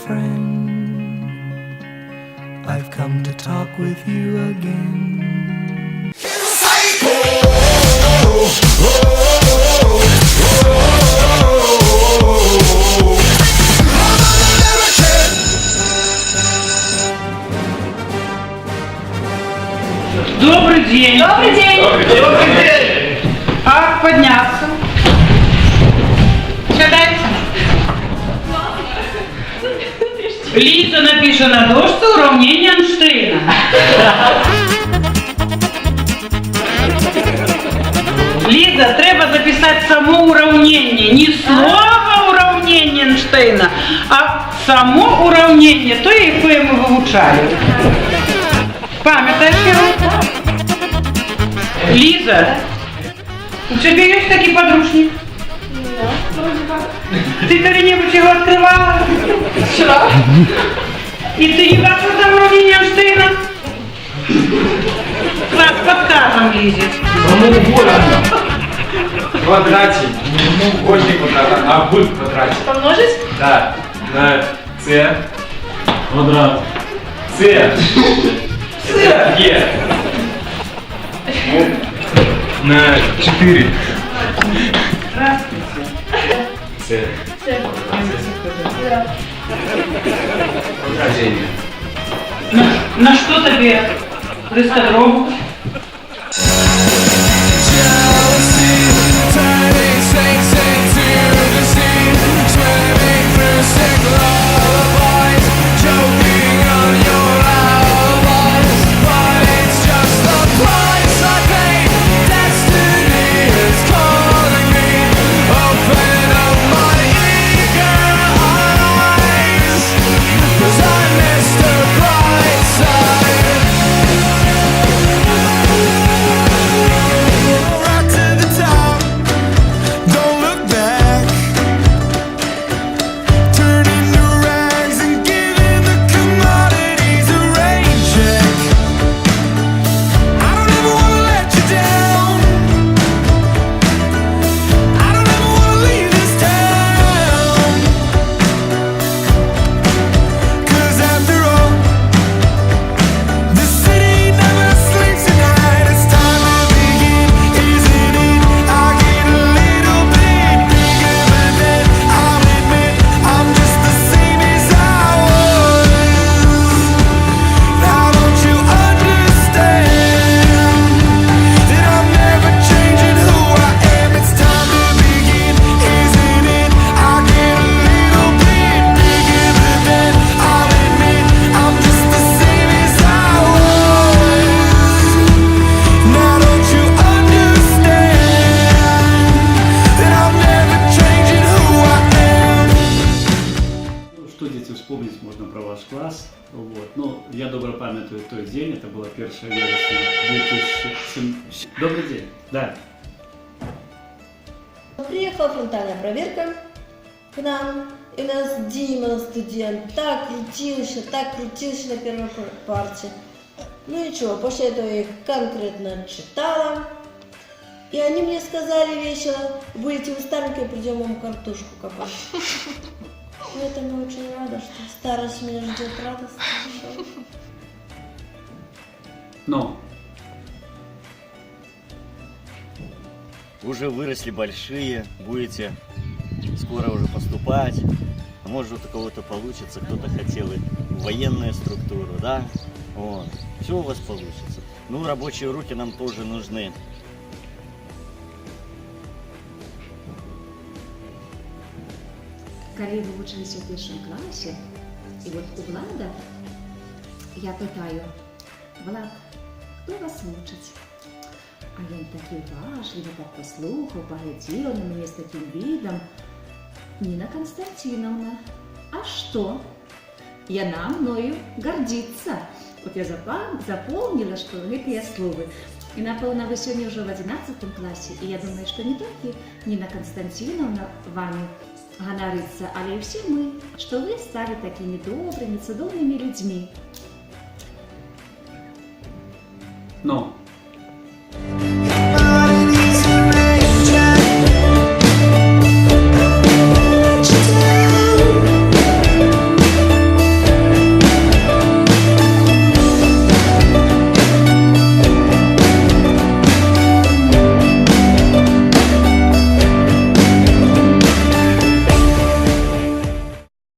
friend. I've come to talk with you again. Добрый день. Добрый день. Добрый день. Как подняться? Сядайте. Лиза напише на дошці уравнение Эйнштейна. Лиза, треба записать само уравнение. Не слово уравнение Эйнштейна, а само уравнение, то, яке ми вивчали. Пам'ятаєш його? Лиза, у тебя есть такие подружки? Ты когда-нибудь его открывала? Вчера. И ты не бачила там уравнение Эйнштейна? Класс, подскажем Лизе. Прямоугольник в квадрате, не прямоугольник квадрат, а в квадрате. Помножить? Да, на С квадрат. С. Е. На 4. Здравствуйте. С. Квадратение. На что тебе рискодром? Что дети вспомнить можно про ваш класс? Вот. Ну, я добро памятую тот день, это было 1 вересня 2007. Добрый день. Да. Приехала фронтальная проверка к нам, и у нас Дима, студент, так крутился на первой парте. Ну ничего, после этого я их конкретно читала, и они мне сказали весело: будете вы старенькие, придем вам картошку копать. Поэтому я очень рада, что старость меня ждет радостно. Но. Уже выросли большие, будете скоро уже поступать. А может у кого-то получится, кто-то хотел и в военную структуру, да? Вот. Все у вас получится. Ну, рабочие руки нам тоже нужны. Коли ви вчилися в першому класі, і от у Влада я питаю: Влад, хто вас учить? А він такий важливий, так послухав, поглядів на мене з таким видом: Нина Константиновна, а что? И она мною гордится. Вот я запомнила, что это слово. И, напевно, вы сегодня уже в 11 классе, и я думаю, что не только Нина Константиновна вами гонорится, але и все мы, что вы стали такими добрыми, цудовными людьми. Но.